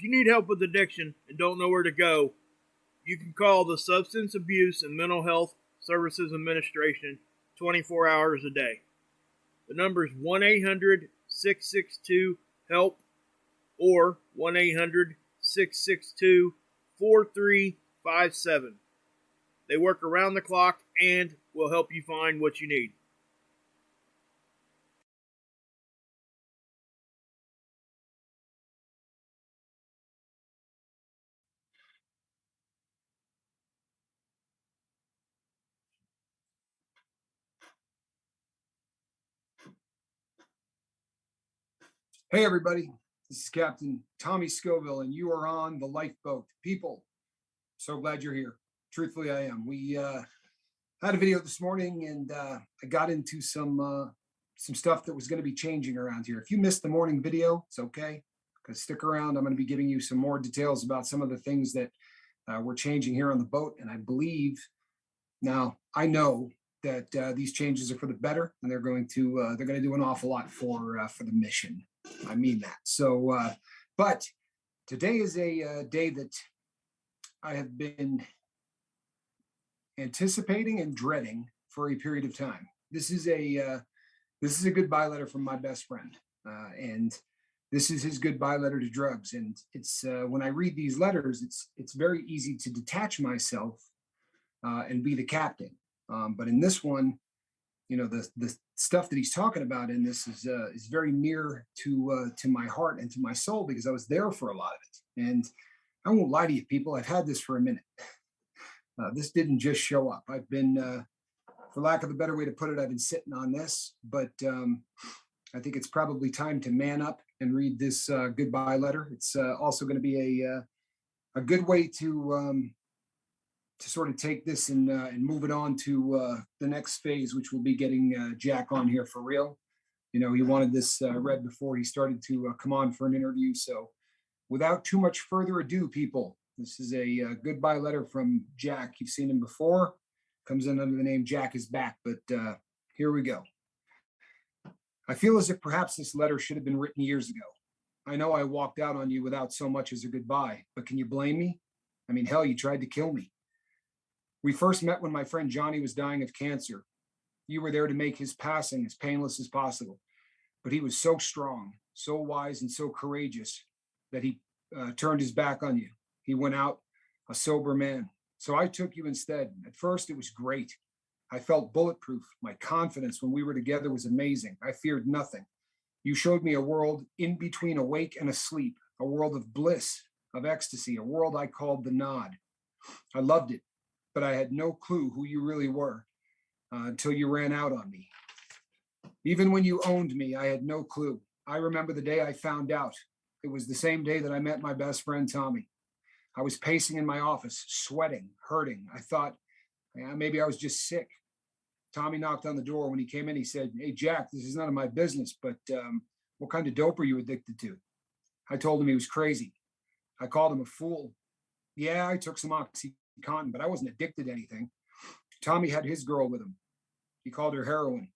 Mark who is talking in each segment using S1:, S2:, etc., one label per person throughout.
S1: you need help with addiction and don't know where to go, you can call the Substance Abuse and Mental Health Services Administration 24 hours a day. The number is 1-800-662-HELP or 1-800-662-4357. They work around the clock and will help you find what you need.
S2: Hey, everybody. This is Captain Tommy Scoville, and you are on the lifeboat. People, so glad you're here. Truthfully, I am. We had a video this morning, and I got into some stuff that was going to be changing around here. If you missed the morning video, it's okay, because stick around. I'm going to be giving you some more details about some of the things that we're changing here on the boat, and I believe, now I know that these changes are for the better, and they're going to do an awful lot for the mission. I mean that. So, but today is a day that I have been anticipating and dreading for a period of time. This is a goodbye letter from my best friend, and this is his goodbye letter to drugs. And it's when I read these letters, it's very easy to detach myself and be the captain. But in this one, you know, the stuff that he's talking about in this is very near to my heart and to my soul, because I was there for a lot of it. And I won't lie to you, people, I've had this for a minute. This didn't just show up. I've been, for lack of a better way to put it, I've been sitting on this, but I think it's probably time to man up and read this goodbye letter. It's also going to be a good way to sort of take this and move it on to the next phase, which will be getting Jack on here for real. You know, he wanted this read before he started to come on for an interview. So without too much further ado, people, this is a goodbye letter from Jack. You've seen him before. Comes in under the name Jack is Back, but here we go. I feel as if perhaps this letter should have been written years ago. I know I walked out on you without so much as a goodbye, but can you blame me? I mean, hell, you tried to kill me. We first met when my friend Johnny was dying of cancer. You were there to make his passing as painless as possible. But he was so strong, so wise, and so courageous that he turned his back on you. He went out a sober man. So I took you instead. At first, it was great. I felt bulletproof. My confidence when we were together was amazing. I feared nothing. You showed me a world in between awake and asleep, a world of bliss, of ecstasy, a world I called the Nod. I loved it. But I had no clue who you really were until you ran out on me. Even when you owned me, I had no clue. I remember the day I found out. It was the same day that I met my best friend, Tommy. I was pacing in my office, sweating, hurting. I thought, yeah, maybe I was just sick. Tommy knocked on the door. When he came in, he said, "Hey, Jack, this is none of my business, but what kind of dope are you addicted to?" I told him he was crazy. I called him a fool. Yeah, I took some Oxycontin, but I wasn't addicted to anything. Tommy had his girl with him. He called her heroin.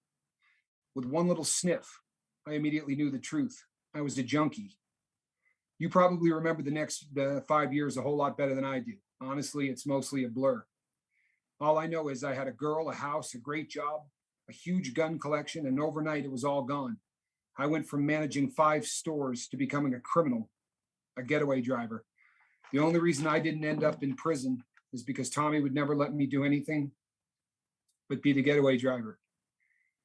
S2: With one little sniff, I immediately knew the truth. I was a junkie. You probably remember the next 5 years a whole lot better than I do. Honestly, it's mostly a blur. All I know is I had a girl, a house, a great job, a huge gun collection, and overnight it was all gone. I went from managing 5 stores to becoming a criminal, a getaway driver. The only reason I didn't end up in prison is because Tommy would never let me do anything but be the getaway driver.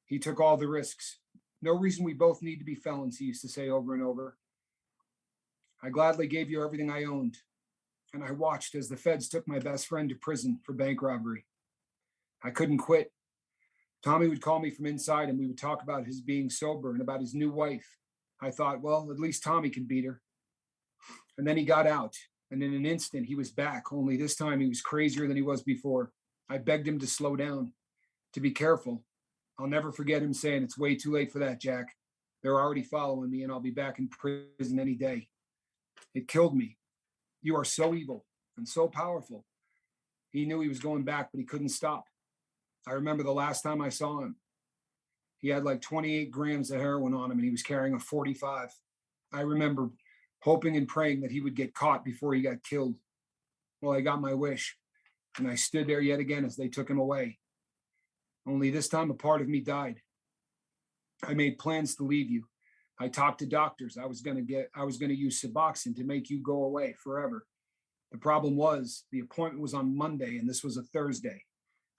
S2: He took all the risks. No reason we both need to be felons, he used to say over and over. I gladly gave you everything I owned, and I watched as the feds took my best friend to prison for bank robbery. I couldn't quit. Tommy would call me from inside, and we would talk about his being sober and about his new wife. I thought, well, at least Tommy can beat her. And then he got out, and in an instant, he was back, only this time he was crazier than he was before. I begged him to slow down, to be careful. I'll never forget him saying, "It's way too late for that, Jack. They're already following me, and I'll be back in prison any day." It killed me. You are so evil and so powerful. He knew he was going back, but he couldn't stop. I remember the last time I saw him. He had like 28 grams of heroin on him, and he was carrying a 45. I remember hoping and praying that he would get caught before he got killed. Well, I got my wish, and I stood there yet again as they took him away. Only this time a part of me died. I made plans to leave you. I talked to doctors. I was going to use Suboxone to make you go away forever. The problem was the appointment was on Monday and this was a Thursday.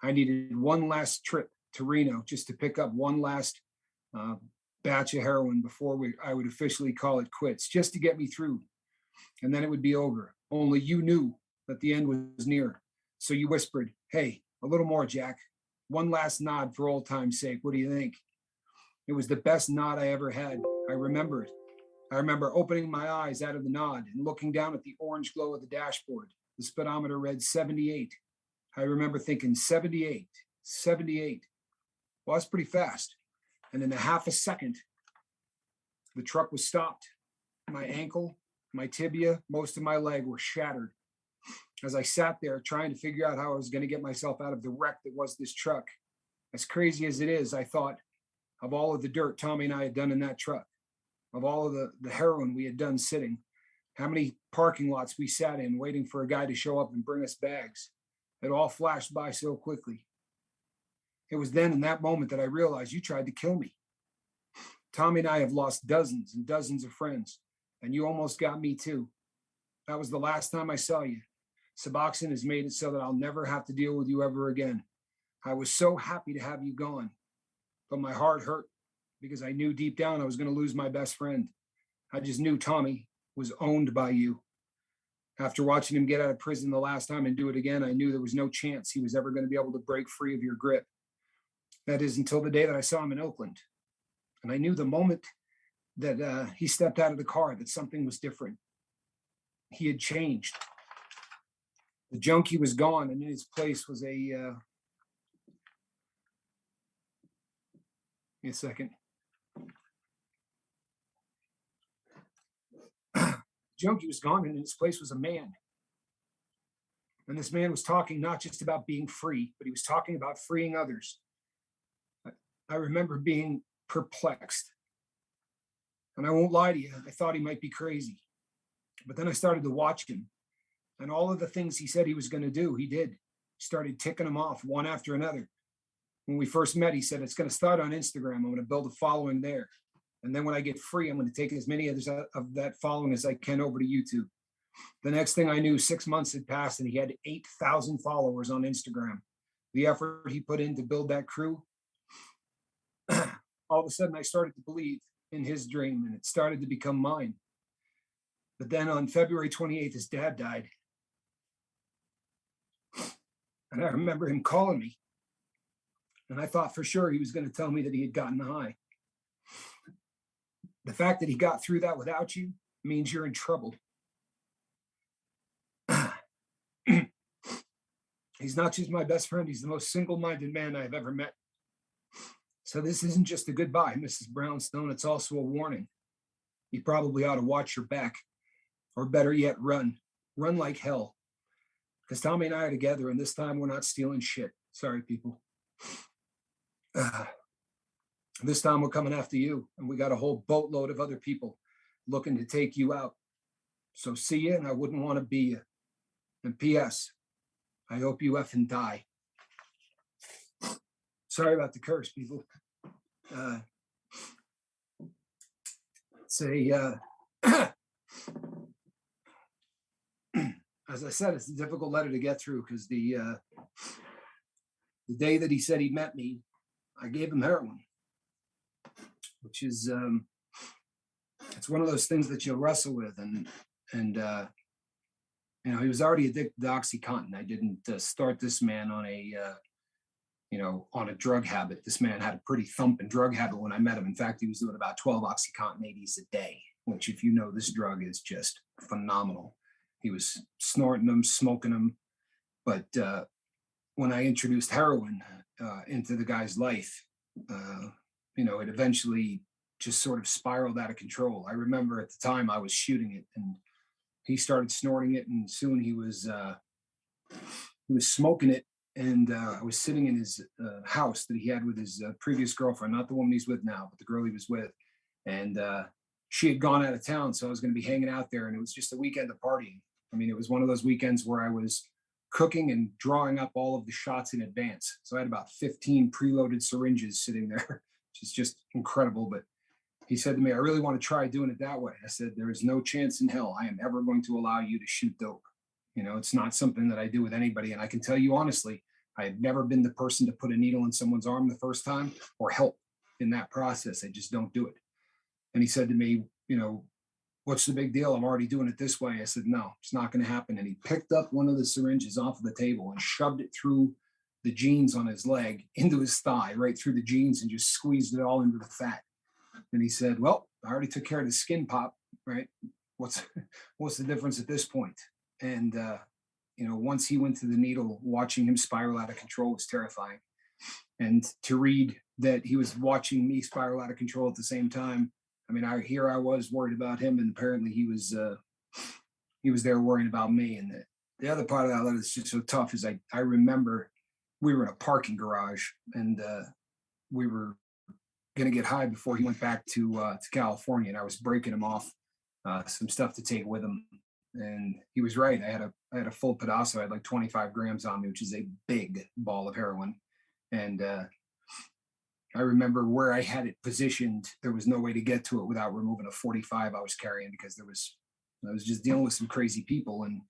S2: I needed one last trip to Reno just to pick up one last batch of heroin before I would officially call it quits, just to get me through. And then it would be over. Only you knew that the end was near. So you whispered, "Hey, a little more, Jack. One last nod for old time's sake. What do you think?" It was the best nod I ever had. I remember it. I remember opening my eyes out of the nod and looking down at the orange glow of the dashboard. The speedometer read 78. I remember thinking 78, 78. Well, that's pretty fast. And in a half a second, the truck was stopped. My ankle, my tibia, most of my leg were shattered. As I sat there trying to figure out how I was going to get myself out of the wreck that was this truck. As crazy as it is, I thought of all of the dirt Tommy and I had done in that truck, of all of the heroin we had done sitting, how many parking lots we sat in waiting for a guy to show up and bring us bags. It all flashed by so quickly. It was then in that moment that I realized you tried to kill me. Tommy and I have lost dozens and dozens of friends, and you almost got me too. That was the last time I saw you. Suboxone has made it so that I'll never have to deal with you ever again. I was so happy to have you gone, but my heart hurt because I knew deep down I was going to lose my best friend. I just knew Tommy was owned by you. After watching him get out of prison the last time and do it again, I knew there was no chance he was ever going to be able to break free of your grip. That is until the day that I saw him in Oakland. And I knew the moment that he stepped out of the car that something was different. He had changed. The junkie was gone, and in his place was a second. Junkie was gone, and in his place was a man. And this man was talking not just about being free, but he was talking about freeing others. I remember being perplexed. And I won't lie to you, I thought he might be crazy. But then I started to watch him. And all of the things he said he was going to do, he did. Started ticking them off one after another. When we first met, he said, "It's going to start on Instagram. I'm going to build a following there. And then when I get free, I'm going to take as many others of that following as I can over to YouTube." The next thing I knew, 6 months had passed and he had 8,000 followers on Instagram. The effort he put in to build that crew, all of a sudden I started to believe in his dream and it started to become mine. But then on February 28th, his dad died. And I remember him calling me. And I thought for sure he was going to tell me that he had gotten high. The fact that he got through that without you means you're in trouble. He's not just my best friend, he's the most single-minded man I've ever met. So this isn't just a goodbye, Mrs. Brownstone, it's also a warning. You probably ought to watch your back, or better yet, run. Run like hell. Because Tommy and I are together, and this time we're not stealing shit. Sorry, people. This time we're coming after you, and we got a whole boatload of other people looking to take you out. So see you, and I wouldn't want to be you. And P.S., I hope you effing die. Sorry about the curse, people. It's a, as I said, it's a difficult letter to get through because the day that he said he met me, I gave him heroin, which is, it's one of those things that you'll wrestle with. And you know, he was already addicted to OxyContin. I didn't start this man on a, on a drug habit. This man had a pretty thumping drug habit when I met him. In fact, he was doing about 12 OxyContin 80s a day, which, if you know, this drug is just phenomenal. He was snorting them, smoking them. But when I introduced heroin into the guy's life, it eventually just sort of spiraled out of control. I remember at the time I was shooting it and he started snorting it, and soon he was smoking it. And I was sitting in his house that he had with his previous girlfriend, not the woman he's with now, but the girl he was with. And she had gone out of town, so I was going to be hanging out there, and it was just a weekend of partying. I mean, it was one of those weekends where I was cooking and drawing up all of the shots in advance. So I had about 15 preloaded syringes sitting there, which is just incredible. But he said to me, I really want to try doing it that way. I said, there is no chance in hell I am ever going to allow you to shoot dope. You know, it's not something that I do with anybody. And I can tell you honestly, I have never been the person to put a needle in someone's arm the first time or help in that process. I just don't do it. And he said to me, you know, what's the big deal? I'm already doing it this way. I said, no, it's not going to happen. And he picked up one of the syringes off of the table and shoved it through the jeans on his leg into his thigh, right through the jeans, and just squeezed it all into the fat. And he said, well, I already took care of the skin pop, right? What's the difference at this point? And, you know, once he went to the needle, watching him spiral out of control was terrifying. And to read that he was watching me spiral out of control at the same time, I mean, I was worried about him, and apparently he was there worrying about me. And the other part of that letter that's just so tough is I remember we were in a parking garage, and we were going to get high before he went back to California, and I was breaking him off some stuff to take with him. And he was right. I had a full pedazo. I had like 25 grams on me, which is a big ball of heroin. And I remember where I had it positioned, there was no way to get to it without removing a 45 I was carrying, because I was just dealing with some crazy people. And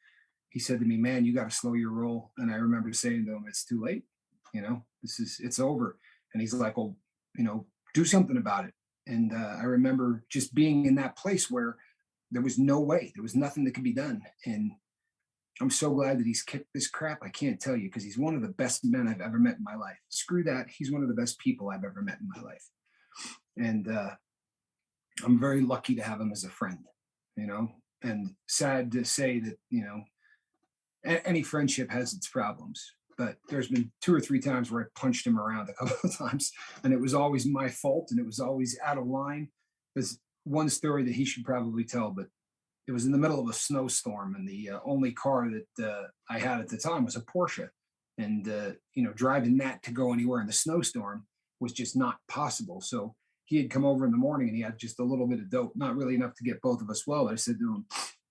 S2: he said to me, man, you got to slow your roll. And I remember saying to him, it's too late. You know, it's over. And he's like, well, you know, do something about it. And I remember just being in that place where there was no way, there was nothing that could be done. And I'm so glad that he's kicked this crap. I can't tell you, because he's one of the best men I've ever met in my life. Screw that. He's one of the best people I've ever met in my life. And I'm very lucky to have him as a friend, you know, and sad to say that, you know, any friendship has its problems. But there's been 2 or 3 times where I punched him around a couple of times, and it was always my fault, and it was always out of line. There's one story that he should probably tell, but it was in the middle of a snowstorm, and the only car that I had at the time was a Porsche. And, you know, driving that to go anywhere in the snowstorm was just not possible. So he had come over in the morning, and he had just a little bit of dope, not really enough to get both of us well. I said to him,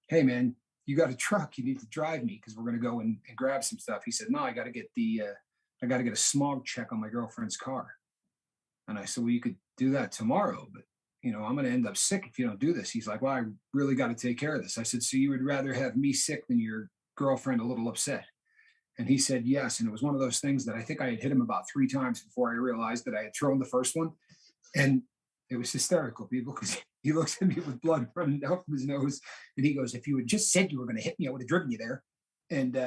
S2: hey, man, you got a truck. You need to drive me, because we're going to go and grab some stuff. He said, no, I got to get a smog check on my girlfriend's car. And I said, well, you could do that tomorrow, but you know, I'm going to end up sick if you don't do this. He's like, well, I really got to take care of this. I said, so you would rather have me sick than your girlfriend a little upset? And he said, yes. And it was one of those things that I think I had hit him about 3 times before I realized that I had thrown the first one. And it was hysterical, people, because he looks at me with blood running down from his nose. And he goes, if you had just said you were going to hit me, I would have driven you there. And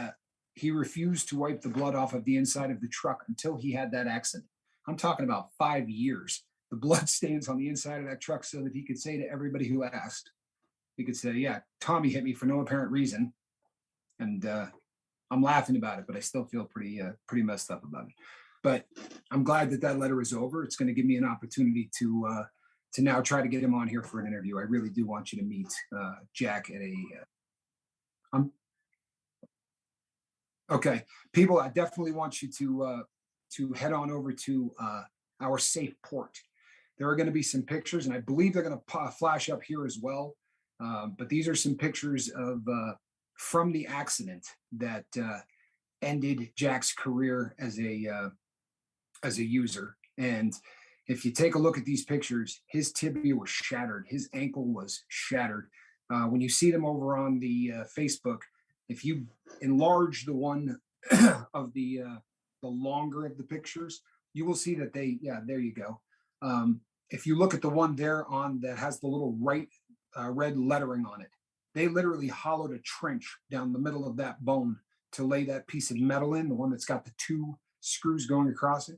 S2: he refused to wipe the blood off of the inside of the truck until he had that accident. I'm talking about 5 years. The blood stains on the inside of that truck, so that he could say to everybody who asked, he could say, yeah, Tommy hit me for no apparent reason. And I'm laughing about it, but I still feel pretty messed up about it. But I'm glad that letter is over. It's going to give me an opportunity to now try to get him on here for an interview. I really do want you to meet Jack at a. Okay, people, I definitely want you to head on over to our safe port. There are going to be some pictures, and I believe they're going to flash up here as well. But these are some pictures of from the accident that ended Jack's career as a user. And if you take a look at these pictures, his tibia was shattered, his ankle was shattered. When you see them over on the Facebook, if you enlarge the one of the longer of the pictures, you will see that there you go. If you look at the one there on that has the little red lettering on it, they literally hollowed a trench down the middle of that bone to lay that piece of metal in, the one that's got the 2 screws going across it.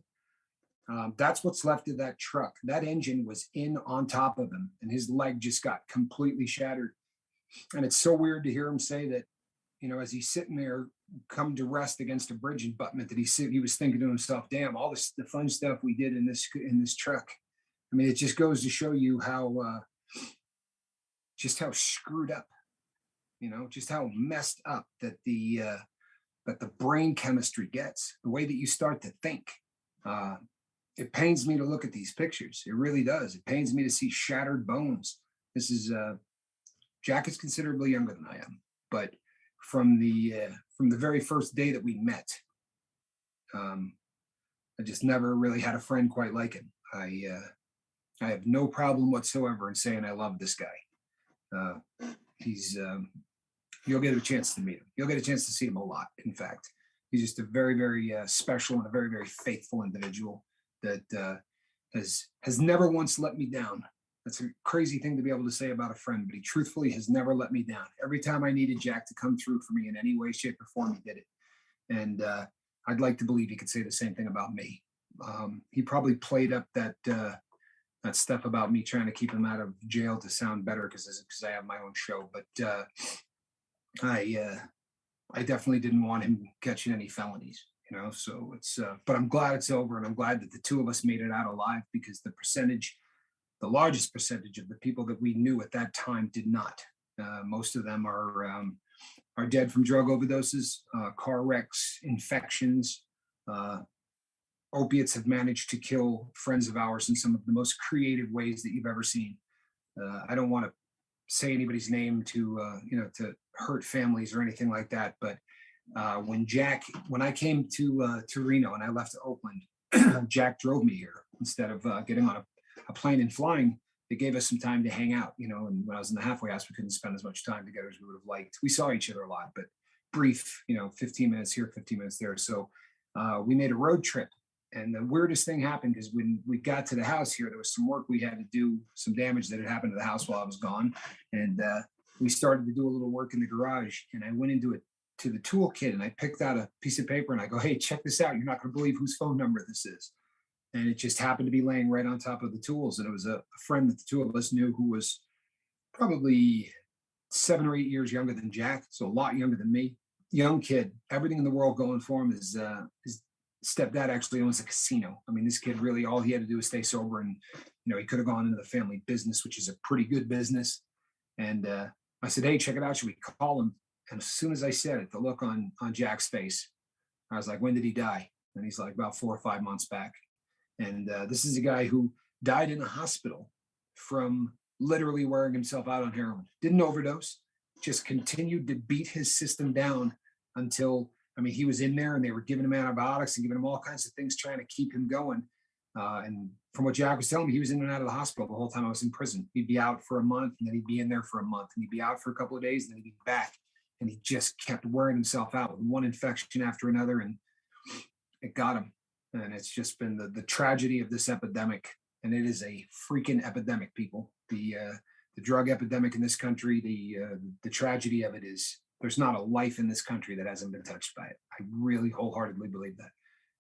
S2: That's what's left of that truck. That engine was in on top of him, and his leg just got completely shattered. And it's so weird to hear him say that, you know, as he's sitting there, come to rest against a bridge abutment, that he was thinking to himself, damn, all the fun stuff we did in this truck. I mean, it just goes to show you how just how screwed up, you know, just how messed up that the brain chemistry gets, the way that you start to think. It pains me to look at these pictures. It really does. It pains me to see shattered bones. This is Jack is considerably younger than I am, but from the very first day that we met, I just never really had a friend quite like him. I have no problem whatsoever in saying I love this guy. He's you'll get a chance to meet him. You'll get a chance to see him a lot. In fact, he's just a very, very special and a very, very faithful individual that has never once let me down. That's a crazy thing to be able to say about a friend, but he truthfully has never let me down. Every time I needed Jack to come through for me in any way, shape, or form, he did it. And I'd like to believe he could say the same thing about me. He probably played up that stuff about me trying to keep him out of jail to sound better because I have my own show. But I definitely didn't want him catching any felonies, you know. So it's but I'm glad it's over, and I'm glad that the two of us made it out alive, because the largest percentage of the people that we knew at that time did not. Most of them are dead from drug overdoses, car wrecks, infections. Opiates have managed to kill friends of ours in some of the most creative ways that you've ever seen. I don't want to say anybody's name to hurt families or anything like that, but when I came to Reno and I left Oakland, Jack drove me here instead of getting on a plane and flying. It gave us some time to hang out, you know. And when I was in the halfway house, we couldn't spend as much time together as we would have liked. We saw each other a lot, but brief, 15 minutes here, 15 minutes there. So we made a road trip. And the weirdest thing happened, because when we got to the house here, there was some work we had to do, some damage that had happened to the house while I was gone. And we started to do a little work in the garage. And I went into the toolkit, and I picked out a piece of paper, and I go, "Hey, check this out. You're not going to believe whose phone number this is." And it just happened to be laying right on top of the tools. And it was a friend that the two of us knew, who was probably 7 or 8 years younger than Jack. So a lot younger than me. Young kid, everything in the world going for him. His stepdad actually owns a casino. I mean, this kid really, all he had to do was stay sober, and he could have gone into the family business, which is a pretty good business. And I said, "Hey, check it out. Should we call him?" And as soon as I said it, the look on Jack's face, I was like, "When did he die?" And he's like, "About 4 or 5 months back." And this is a guy who died in a hospital from literally wearing himself out on heroin. Didn't overdose, just continued to beat his system down until, he was in there, and they were giving him antibiotics and giving him all kinds of things trying to keep him going. And from what Jack was telling me, he was in and out of the hospital the whole time I was in prison. He'd be out for a month, and then he'd be in there for a month, and he'd be out for a couple of days, and then he'd be back. And he just kept wearing himself out with one infection after another, and it got him. And it's just been the tragedy of this epidemic. And it is a freaking epidemic, people. The drug epidemic in this country, the tragedy of it is there's not a life in this country that hasn't been touched by it. I really wholeheartedly believe that.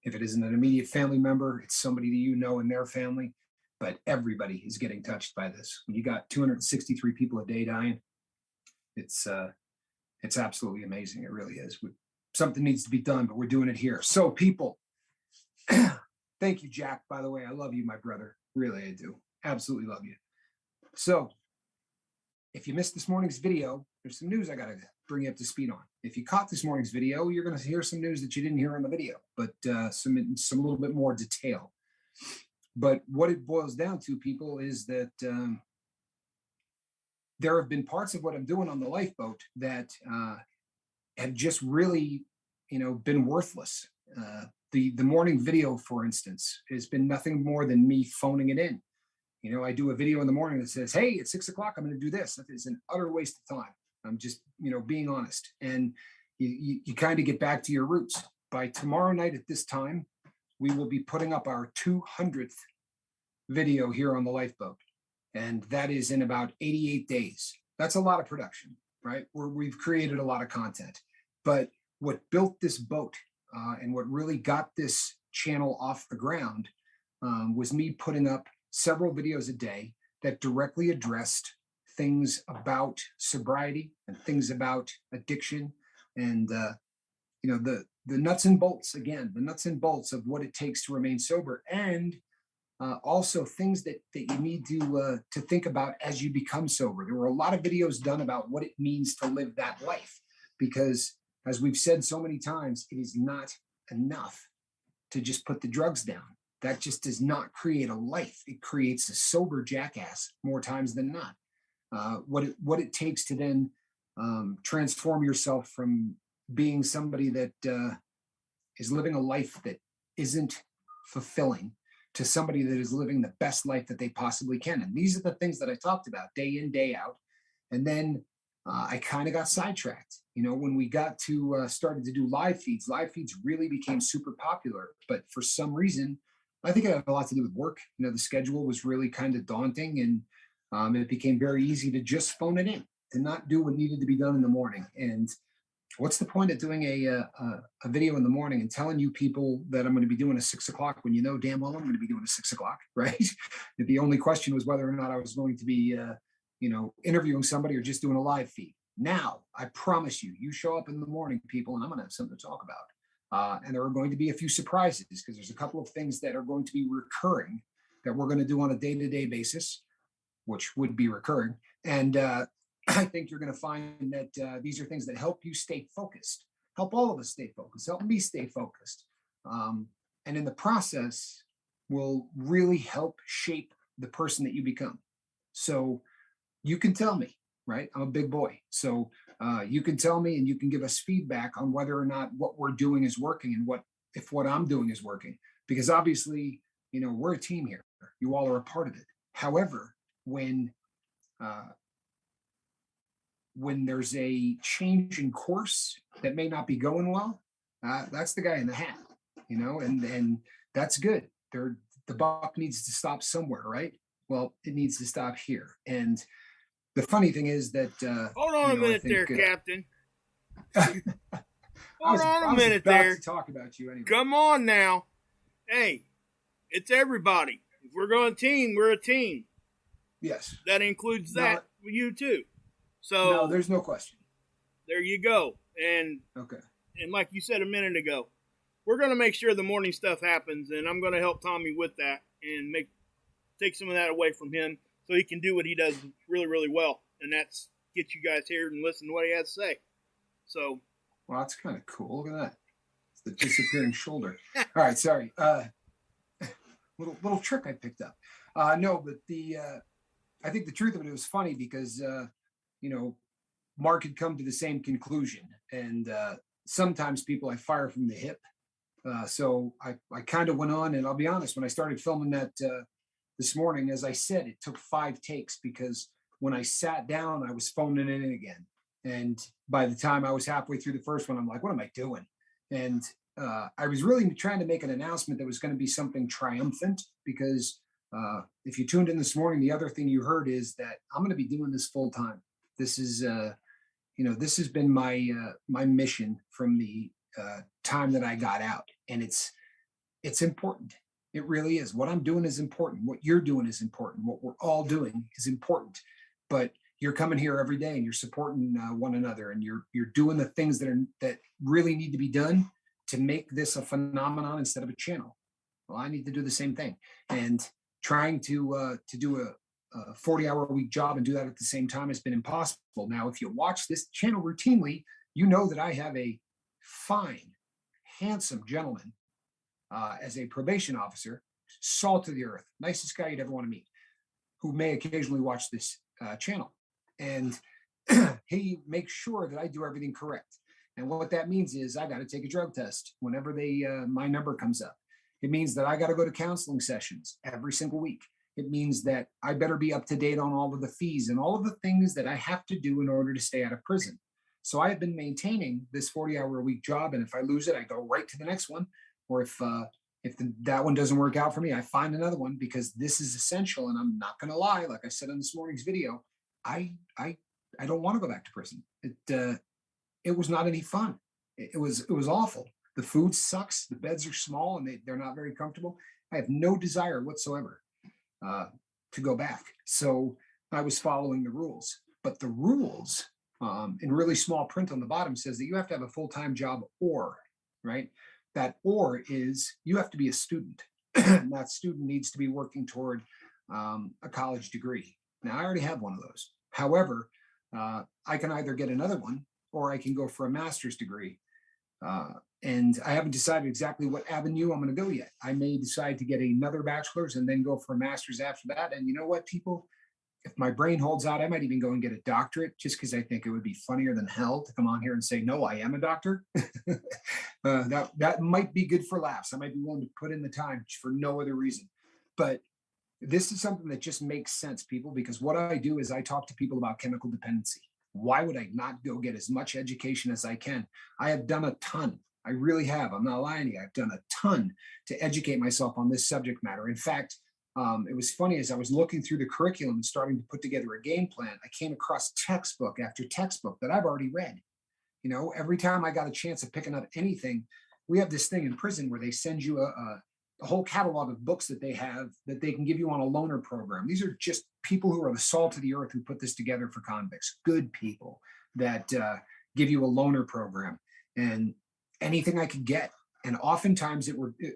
S2: If it isn't an immediate family member, it's somebody that you know in their family, but everybody is getting touched by this. When you got 263 people a day dying, it's absolutely amazing. It really is. Something needs to be done, but we're doing it here. So people, thank you, Jack, by the way. I love you, my brother. Really, I do. Absolutely love you. So if you missed this morning's video, there's some news I got to bring you up to speed on. If you caught this morning's video, you're going to hear some news that you didn't hear on the video, but some little bit more detail. But what it boils down to, people, is that there have been parts of what I'm doing on the lifeboat that have just really, been worthless. The morning video, for instance, has been nothing more than me phoning it in. I do a video in the morning that says, "Hey, at 6 o'clock, I'm going to do this." That is an utter waste of time. I'm just, being honest. And you kind of get back to your roots. By tomorrow night at this time, we will be putting up our 200th video here on the lifeboat. And that is in about 88 days. That's a lot of production, right? We've created a lot of content. But what built this boat and what really got this channel off the ground was me putting up several videos a day that directly addressed things about sobriety and things about addiction and the nuts and bolts, again, the nuts and bolts of what it takes to remain sober, and also things that you need to think about as you become sober. There were a lot of videos done about what it means to live that life, because as we've said so many times, it is not enough to just put the drugs down. That just does not create a life. It creates a sober jackass more times than not. what it takes to then transform yourself from being somebody that is living a life that isn't fulfilling to somebody that is living the best life that they possibly can. And these are the things that I talked about day in, day out. And then I kind of got sidetracked. You know, when we got to started to do live feeds really became super popular. But for some reason, I think it had a lot to do with work. You know, the schedule was really kind of daunting, and it became very easy to just phone it in, to not do what needed to be done in the morning. And what's the point of doing a video in the morning and telling you people that I'm going to be doing a 6 o'clock when you know damn well I'm going to be doing a 6 o'clock, right? The only question was whether or not I was going to be, interviewing somebody or just doing a live feed. Now, I promise you, you show up in the morning, people, and I'm going to have something to talk about. And there are going to be a few surprises because there's a couple of things that are going to be recurring that we're going to do on a day-to-day basis, which would be recurring. And I think you're going to find that these are things that help you stay focused, help all of us stay focused, help me stay focused. And in the process, will really help shape the person that you become. So you can tell me, right? I'm a big boy. So you can tell me and you can give us feedback on whether or not what we're doing is working and if what I'm doing is working. Because obviously, you know, we're a team here. You all are a part of it. However, when there's a change in course that may not be going well, that's the guy in the hat, you know, and that's good. The buck needs to stop somewhere, right? Well, it needs to stop here. And the funny thing is that
S1: hold on a minute there, Captain.
S2: Hold on a minute there. To talk about you anyway.
S1: Come on now. Hey, it's everybody. If we're going to team, we're a team.
S2: Yes.
S1: That includes that you too. So
S2: no, there's no question.
S1: There you go. And
S2: okay.
S1: And like you said a minute ago, we're going to make sure the morning stuff happens, and I'm going to help Tommy with that and take some of that away from him so he can do what he does really, really well, and that's get you guys here and listen to what he has to say. So,
S2: well, that's kind of cool. Look at that. It's the disappearing shoulder. All right, sorry. Little trick I picked up. No, but I think the truth of it was funny because Mark had come to the same conclusion, and sometimes people I fire from the hip. So I kind of went on, and I'll be honest, when I started filming that this morning, as I said, it took 5 takes because when I sat down, I was phoning it in again. And by the time I was halfway through the first one, I'm like, what am I doing? And I was really trying to make an announcement that was going to be something triumphant because if you tuned in this morning, the other thing you heard is that I'm going to be doing this full time. This is, this has been my mission from the time that I got out, and it's important. It really is. What I'm doing is important. What you're doing is important. What we're all doing is important. But you're coming here every day and you're supporting one another, and you're doing the things that really need to be done to make this a phenomenon instead of a channel. Well, I need to do the same thing, and trying to do a 40-hour a week job and do that at the same time has been impossible. Now, if you watch this channel routinely, you know that I have a fine, handsome gentleman as a probation officer, salt of the earth, nicest guy you'd ever want to meet, who may occasionally watch this channel. And he makes sure that I do everything correct. And what that means is I got to take a drug test whenever my number comes up. It means that I got to go to counseling sessions every single week. It means that I better be up to date on all of the fees and all of the things that I have to do in order to stay out of prison. So I have been maintaining this 40-hour a week job. And if I lose it, I go right to the next one. Or if that one doesn't work out for me, I find another one because this is essential. And I'm not going to lie. Like I said in this morning's video, I don't want to go back to prison. It was not any fun. It was awful. The food sucks. The beds are small and they're not very comfortable. I have no desire whatsoever to go back. So I was following the rules, but the rules in really small print on the bottom says that you have to have a full-time job right? That or is you have to be a student. And that student needs to be working toward a college degree. Now, I already have one of those. However, I can either get another one or I can go for a master's degree. And I haven't decided exactly what avenue I'm going to go yet. I may decide to get another bachelor's and then go for a master's after that. And you know what, people? if my brain holds out, I might even go and get a doctorate just because I think it would be funnier than hell to come on here and say, no, I am a doctor. That might be good for laughs. I might be willing to put in the time for no other reason. But this is something that just makes sense, people, because what I do is I talk to people about chemical dependency. Why would I not go get as much education as I can? I have done a ton. I really have. I'm not lying to you. I've done a ton to educate myself on this subject matter. In fact, it was funny as I was looking through the curriculum and starting to put together a game plan, I came across textbook after textbook that I've already read. You know, every time I got a chance of picking up anything, we have this thing in prison where they send you a whole catalog of books that they have that they can give you on a loaner program. These are just people who are the salt of the earth who put this together for convicts, good people that give you a loaner program and anything I could get. And oftentimes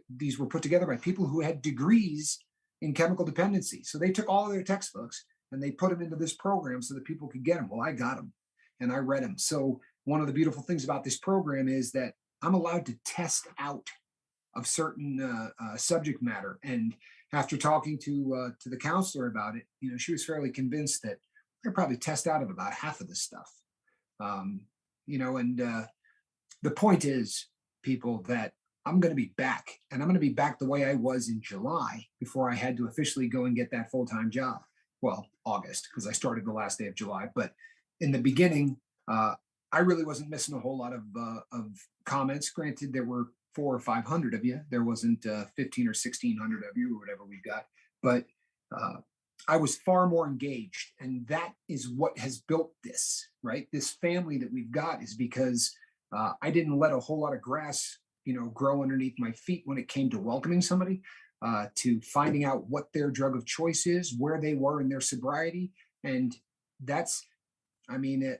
S2: these were put together by people who had degrees in chemical dependency. So they took all of their textbooks and they put them into this program so that people could get them. Well, I got them and I read them. So one of the beautiful things about this program is that I'm allowed to test out of certain subject matter. And after talking to the counselor about it, you know, she was fairly convinced that I probably test out of about half of this stuff. You know, and the point is, people, that I'm going to be back, and I'm going to be back the way I was in July before I had to officially go and get that full-time job. Well, August, because I started the last day of July. But in the beginning, I really wasn't missing a whole lot of comments. Granted, there were 400 or 500 of you. There wasn't 15 or 1600 of you or whatever we got. But I was far more engaged, and that is what has built this, right? This family that we've got is because I didn't let a whole lot of grass, you know, grow underneath my feet when it came to welcoming somebody, to finding out what their drug of choice is, where they were in their sobriety. And that's, I mean,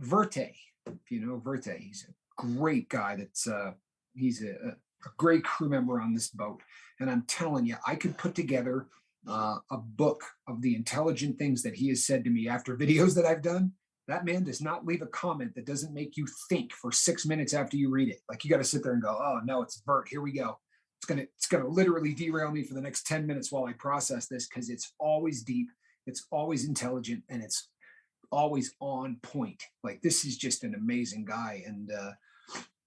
S2: Verte, if you know Verte, he's a great guy. He's a great crew member on this boat. And I'm telling you, I could put together a book of the intelligent things that he has said to me after videos that I've done. That man does not leave a comment that doesn't make you think for 6 minutes after you read it. Like, you got to sit there and go, oh no, it's Vert. Here we go. It's gonna literally derail me for the next 10 minutes while I process this, because it's always deep, it's always intelligent, and it's always on point. Like, this is just an amazing guy. And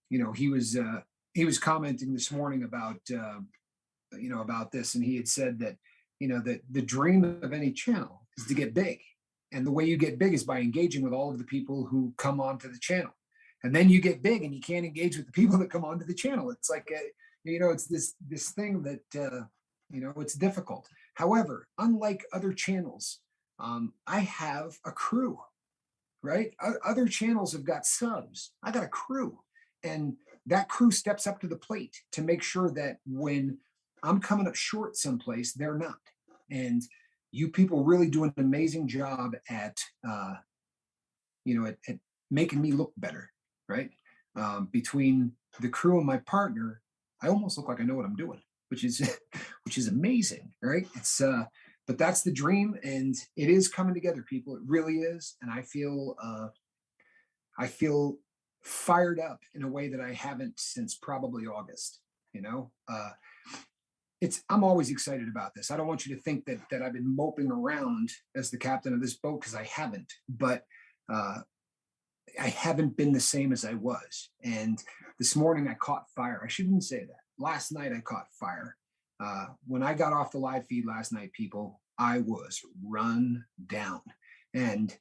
S2: you know, he was commenting this morning about you know, about this, and he had said that, you know, that the dream of any channel is to get big. And the way you get big is by engaging with all of the people who come onto the channel. And then you get big and you can't engage with the people that come onto the channel. It's like, you know, it's this thing that, you know, it's difficult. However, unlike other channels, I have a crew, right? Other channels have got subs. I got a crew. And that crew steps up to the plate to make sure that when I'm coming up short someplace, they're not. And you people really do an amazing job at, you know, at making me look better, right? Between the crew and my partner, I almost look like I know what I'm doing, which is which is amazing, right? It's but that's the dream, and it is coming together, people. It really is, and I feel fired up in a way that I haven't since probably August. You know, I'm always excited about this. I don't want you to think that I've been moping around as the captain of this boat, because I haven't. But I haven't been the same as I was. And this morning I caught fire. I shouldn't say that. Last night I caught fire. When I got off the live feed last night, people, I was run down, and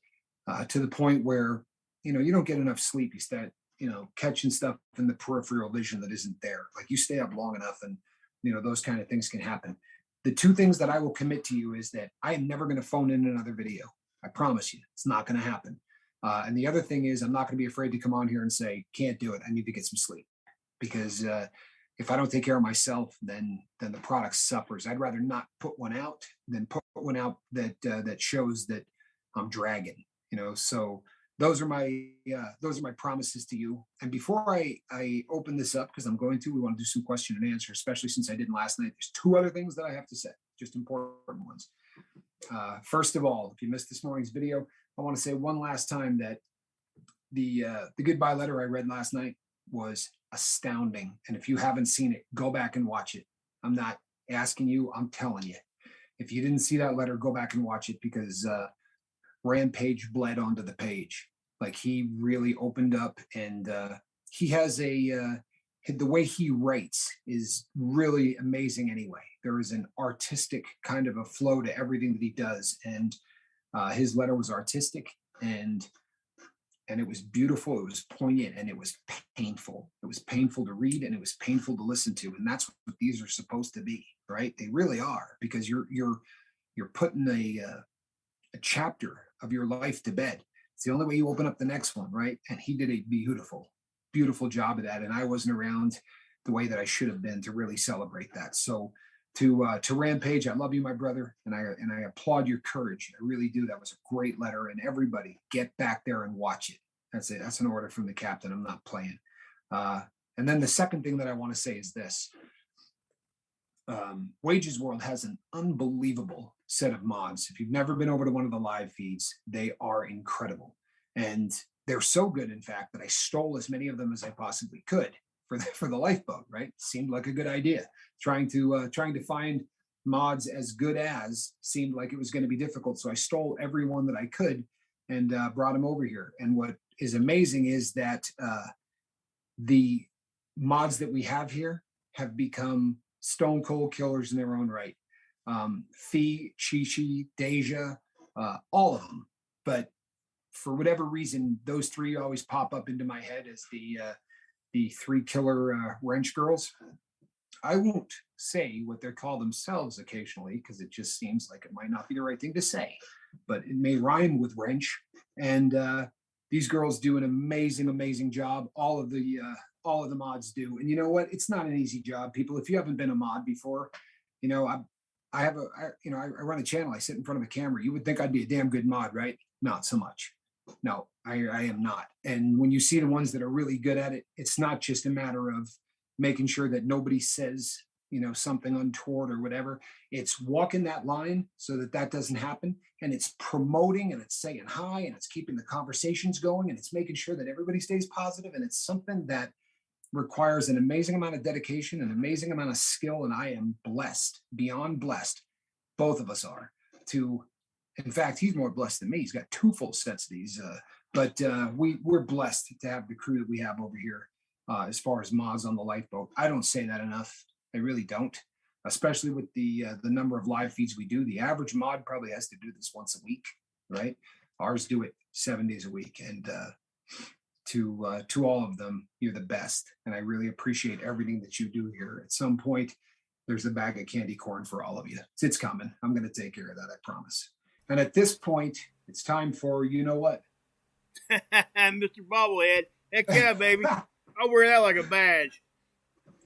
S2: to the point where, you know, you don't get enough sleep. You start, you know, catching stuff in the peripheral vision that isn't there. Like, you stay up long enough, and you know, those kind of things can happen. The two things that I will commit to you is that I am never going to phone in another video. I promise you, it's not going to happen. And the other thing is, I'm not going to be afraid to come on here and say, can't do it. I need to get some sleep, because if I don't take care of myself, then the product suffers. I'd rather not put one out than put one out that shows that I'm dragging. You know, so those are my promises to you. And before I open this up, because we want to do some question and answer, especially since I didn't last night. There's two other things that I have to say, just important ones. First of all, if you missed this morning's video, I want to say one last time that the goodbye letter I read last night was astounding. And if you haven't seen it, go back and watch it. I'm not asking you, I'm telling you. If you didn't see that letter, go back and watch it, because Rampage bled onto the page. Like, he really opened up, and he has the way he writes is really amazing anyway. There is an artistic kind of a flow to everything that he does. And his letter was artistic, and it was beautiful. It was poignant, and it was painful. It was painful to read, and it was painful to listen to. And that's what these are supposed to be, right? They really are, because you're putting a chapter of your life to bed. It's the only way you open up the next one, right? And he did a beautiful job of that. And I wasn't around the way that I should have been to really celebrate that. So to Rampage, I love you, my brother, and I applaud your courage. I really do. That was a great letter, and everybody get back there and watch it. That's it. That's an order from the captain. I'm not playing. And then the second thing that I want to say is this. Wages World has an unbelievable set of mods. If you've never been over to one of the live feeds, they are incredible. And they're so good, in fact, that I stole as many of them as I possibly could for the lifeboat, right? Seemed like a good idea. Trying to find mods as good as seemed like it was going to be difficult. So I stole every one that I could and brought them over here. And what is amazing is that the mods that we have here have become stone cold killers in their own right. Fee, Chi-Chi, Deja, all of them. But for whatever reason, those three always pop up into my head as the three killer wrench girls. I won't say what they call themselves occasionally, because it just seems like it might not be the right thing to say, but it may rhyme with wrench. And these girls do an amazing job. All of the mods do. And you know what? It's not an easy job, people. If you haven't been a mod before, I run a channel. I sit in front of a camera. You would think I'd be a damn good mod, right? Not so much. No, I am not. And when you see the ones that are really good at it, it's not just a matter of making sure that nobody says, something untoward or whatever. It's walking that line so that doesn't happen. And it's promoting, and it's saying hi, and it's keeping the conversations going, and it's making sure that everybody stays positive. And it's something that requires an amazing amount of dedication, an amazing amount of skill. And I am blessed, beyond blessed. Both of us are. In fact, he's more blessed than me. He's got 2 full sets of these. But we're blessed to have the crew that we have over here as far as mods on the lifeboat. I don't say that enough. I really don't, especially with the number of live feeds we do. The average mod probably has to do this once a week, right? Ours do it 7 days a week. And to all of them, you're the best. And I really appreciate everything that you do here. At some point, there's a bag of candy corn for all of you. It's coming. I'm going to take care of that, I promise. And at this point, it's time for, you know what?
S1: Mr. Bobblehead. Heck yeah, baby. I'll wear that like a badge.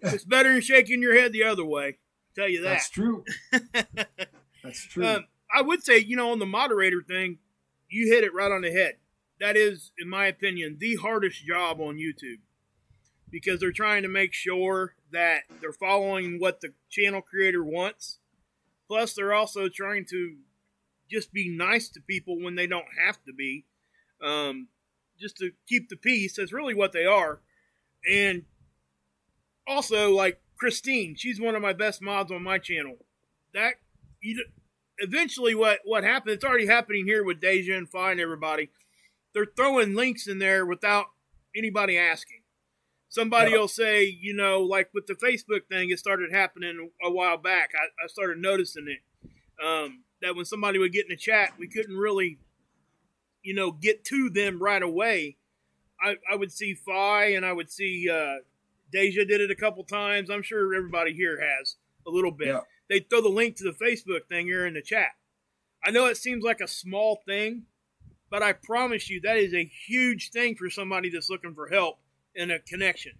S1: It's better than shaking your head the other way. I'll tell you that.
S2: That's true. That's true.
S1: I would say, on the moderator thing, you hit it right on the head. That is, in my opinion, the hardest job on YouTube, because they're trying to make sure that they're following what the channel creator wants. Plus, they're also trying to just be nice to people when they don't have to be, just to keep the peace. That's really what they are. And also, like Christine, she's one of my best mods on my channel. Eventually, what happened? It's already happening here with Deja and Fi and everybody. They're throwing links in there without anybody asking. Somebody will say, like with the Facebook thing, it started happening a while back. I started noticing it. That when somebody would get in the chat, we couldn't really, get to them right away. I would see Fi, and I would see Deja did it a couple times. I'm sure everybody here has a little bit. Yeah. They throw the link to the Facebook thing here in the chat. I know it seems like a small thing, but I promise you that is a huge thing for somebody that's looking for help and a connection.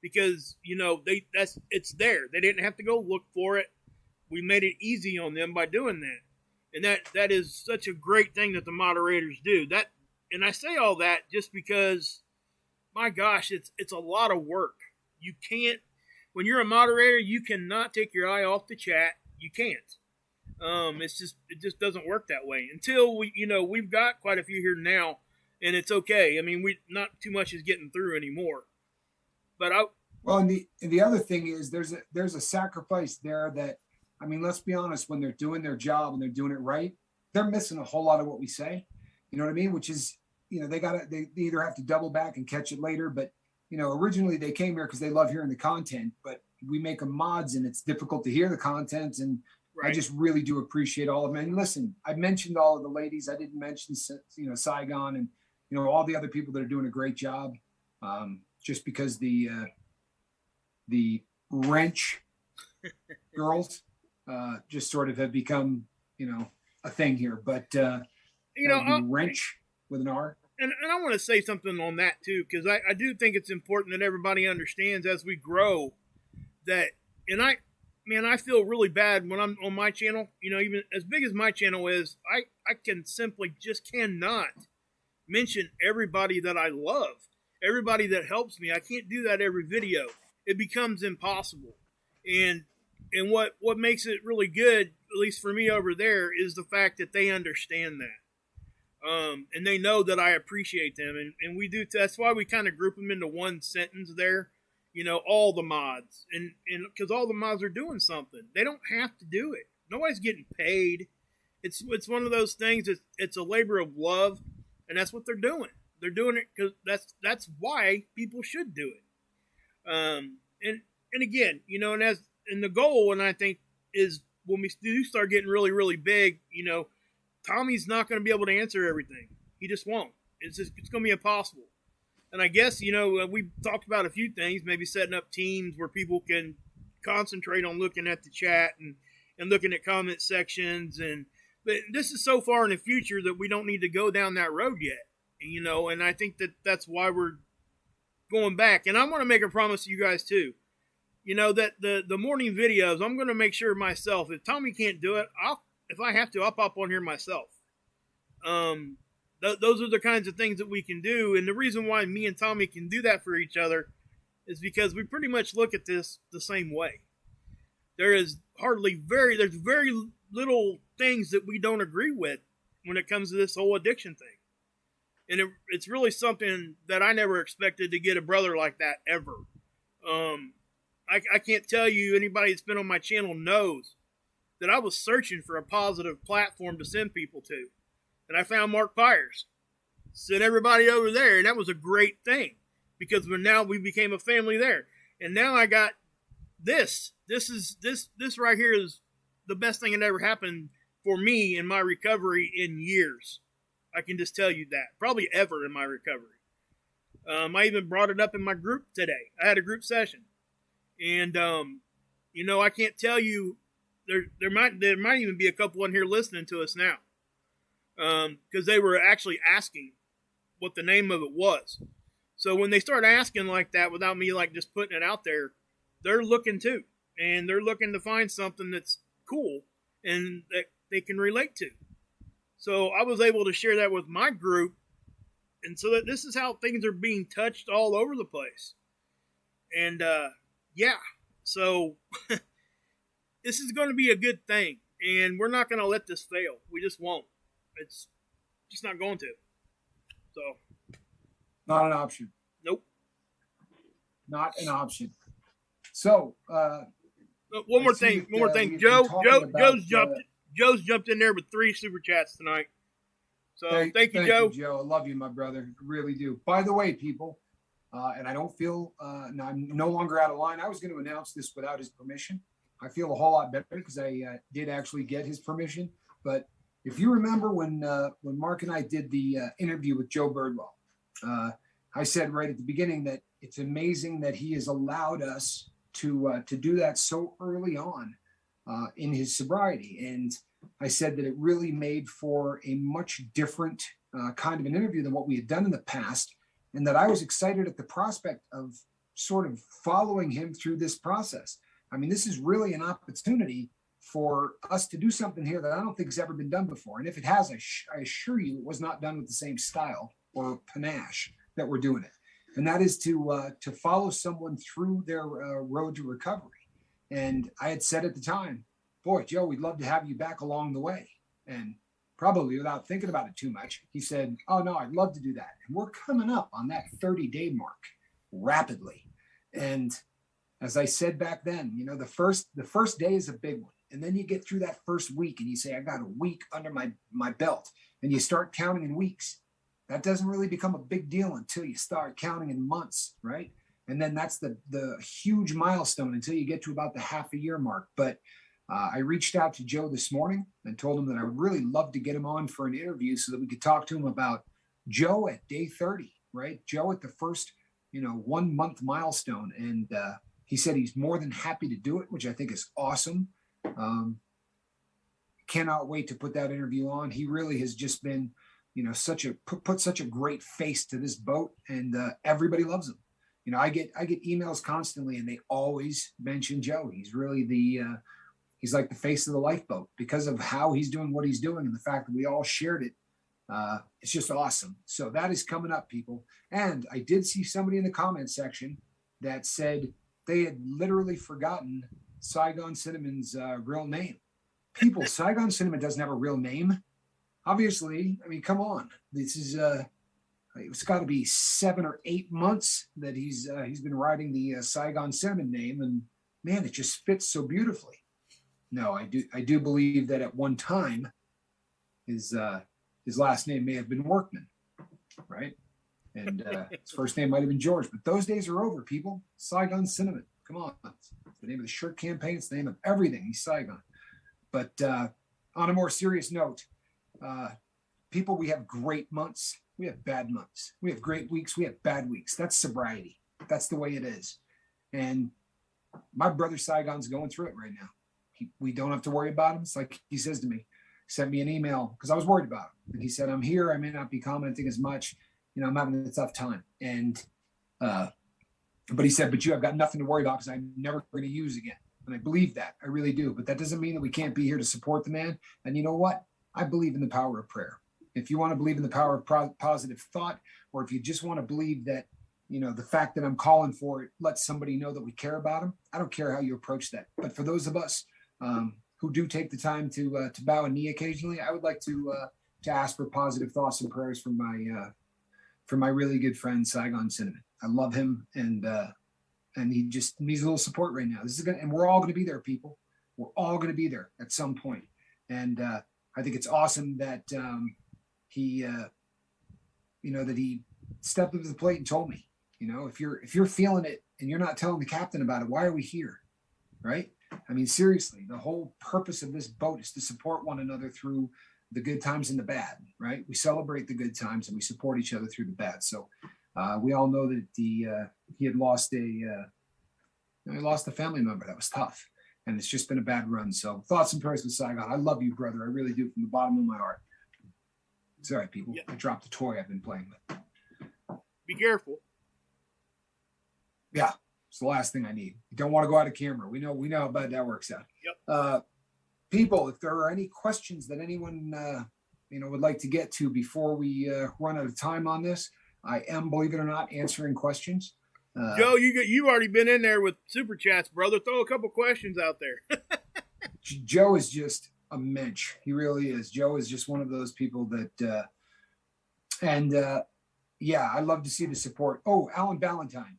S1: Because, it's there. They didn't have to go look for it. We made it easy on them by doing that. And that is such a great thing that the moderators do. And I say all that just because, my gosh, it's a lot of work. You can't, when you're a moderator, you cannot take your eye off the chat. You can't. It just doesn't work that way until we've got quite a few here now, and it's okay. I mean, not too much is getting through anymore. But
S2: and the other thing is there's a sacrifice there that I mean, let's be honest, when they're doing their job and they're doing it right, they're missing a whole lot of what we say. You know what I mean? Which is, they either have to double back and catch it later. But, originally they came here because they love hearing the content, but we make them mods and it's difficult to hear the content. And
S1: Right.
S2: I just really do appreciate all of them. And listen, I mentioned all of the ladies. I didn't mention, Saigon and, all the other people that are doing a great job. Just because the wrench girls just sort of have become, a thing here. But, wrench with an R.
S1: And I want to say something on that too, because I do think it's important that everybody understands as we grow that, and I feel really bad when I'm on my channel, even as big as my channel is, I can simply just cannot mention everybody that I love, everybody that helps me. I can't do that every video. It becomes impossible. And what makes it really good, at least for me over there, is the fact that they understand that. And they know that I appreciate them. And we do, that's why we kind of group them into one sentence there, all the mods. And because all the mods are doing something. They don't have to do it. Nobody's getting paid. It's one of those things, it's a labor of love, and that's what they're doing. They're doing it because that's why people should do it. And again, and the goal, and I think, is when we do start getting really, really big, Tommy's not going to be able to answer everything. He just won't. It's going to be impossible. And I guess, we talked about a few things, maybe setting up teams where people can concentrate on looking at the chat and looking at comment sections. But this is so far in the future that we don't need to go down that road yet, and I think that's why we're going back. And I'm going to make a promise to you guys too. That the morning videos, I'm going to make sure myself, if Tommy can't do it, if I have to, I'll pop on here myself. Those are the kinds of things that we can do. And the reason why me and Tommy can do that for each other is because we pretty much look at this the same way. There's very little things that we don't agree with when it comes to this whole addiction thing. And it's really something that I never expected to get a brother like that ever. I can't tell you, anybody that's been on my channel knows that I was searching for a positive platform to send people to. And I found Mark Pyers. Sent everybody over there, and that was a great thing. Because now we became a family there. And now I got this. This right here is the best thing that ever happened for me in my recovery in years. I can just tell you that. Probably ever in my recovery. I even brought it up in my group today. I had a group session. And, I can't tell you, there might even be a couple in here listening to us now. Because they were actually asking what the name of it was. So when they start asking like that without me just putting it out there, they're looking too. And they're looking to find something that's cool and that they can relate to. So I was able to share that with my group. And so that this is how things are being touched all over the place. And, so this is going to be a good thing. And we're not going to let this fail. We just won't. It's just not going to. So.
S2: Not an option.
S1: Nope.
S2: Not an option. So.
S1: One more thing. Joe's jumped in there with 3 super chats tonight. So thank you, Joe.
S2: Joe. I love you, my brother. I really do. By the way, people, and I don't feel, I'm no longer out of line. I was going to announce this without his permission. I feel a whole lot better because I did actually get his permission. But if you remember when Mark and I did the interview with Joe Birdwell, I said right at the beginning that it's amazing that he has allowed us to do that so early on in his sobriety. And I said that it really made for a much different kind of an interview than what we had done in the past. And that I was excited at the prospect of sort of following him through this process. I mean, this is really an opportunity for us to do something here that I don't think has ever been done before. And if it has, I assure you it was not done with the same style or panache that we're doing it. And that is to follow someone through their road to recovery. And I had said at the time, boy, Joe, we'd love to have you back along the way. And probably without thinking about it too much, he said, oh, no, I'd love to do that. And we're coming up on that 30-day mark rapidly. And as I said back then, the first day is a big one. And then you get through that first week and you say, I got a week under my belt, and you start counting in weeks. That doesn't really become a big deal until you start counting in months, right? And then that's the huge milestone until you get to about the half a year mark. But I reached out to Joe this morning and told him that I would really love to get him on for an interview so that we could talk to him about Joe at day 30, right? Joe at the first, 1 month milestone. And he said he's more than happy to do it, which I think is awesome. Cannot wait to put that interview on. He really has just been, put such a great face to this boat, and everybody loves him. I get emails constantly, and they always mention Joe. He's really he's like the face of the lifeboat because of how he's doing what he's doing, and the fact that we all shared it. It's just awesome. So that is coming up, people. And I did see somebody in the comment section that said they had literally forgotten Saigon Cinnamon's real name. People, Saigon Cinnamon doesn't have a real name. Obviously, I mean, come on. This is it's got to be 7 or 8 months that he's been riding the Saigon Cinnamon name, and man, it just fits so beautifully. No, I do believe that at one time his last name may have been Workman, right? And his first name might have been George, but those days are over, people. Saigon Cinnamon, come on. It's the name of the shirt campaign. It's the name of everything. He's Saigon. But on a more serious note, people, we have great months. We have bad months. We have great weeks. We have bad weeks. That's sobriety. That's the way it is. And my brother Saigon's going through it right now. We don't have to worry about him. It's like he says to me, sent me an email because I was worried about him. And he said, I'm here. I may not be commenting as much. I'm having a tough time. And, but he said, but you have got nothing to worry about because I'm never going to use again. And I believe that. I really do. But that doesn't mean that we can't be here to support the man. And you know what? I believe in the power of prayer. If you want to believe in the power of positive thought, or if you just want to believe that, the fact that I'm calling for it lets somebody know that we care about them, I don't care how you approach that. But for those of us who do take the time to bow a knee occasionally, I would like to ask for positive thoughts and prayers for my really good friend Saigon Cinnamon. I love him, and he just needs a little support right now. And we're all going to be there, people. We're all going to be there at some point. And I think it's awesome that he stepped up to the plate and told me, if you're feeling it and you're not telling the captain about it, why are we here? Right? I mean, seriously, the whole purpose of this boat is to support one another through the good times and the bad, right? We celebrate the good times and we support each other through the bad. So we all know that he had lost a family member. That was tough. And it's just been a bad run. So thoughts and prayers with Saigon. I love you, brother. I really do, from the bottom of my heart. It's all right, people. Yeah. I dropped the toy I've been playing with.
S1: Be careful.
S2: Yeah. It's the last thing I need. You don't want to go out of camera. We know how bad that works out.
S1: Yep.
S2: People, if there are any questions that anyone would like to get to before we run out of time on this, I am, believe it or not, answering questions.
S1: Joe, you've already been in there with super chats, brother. Throw a couple questions out there.
S2: Joe is just a mensch. He really is. Joe is just one of those people that, I love to see the support. Oh, Alan Ballantyne.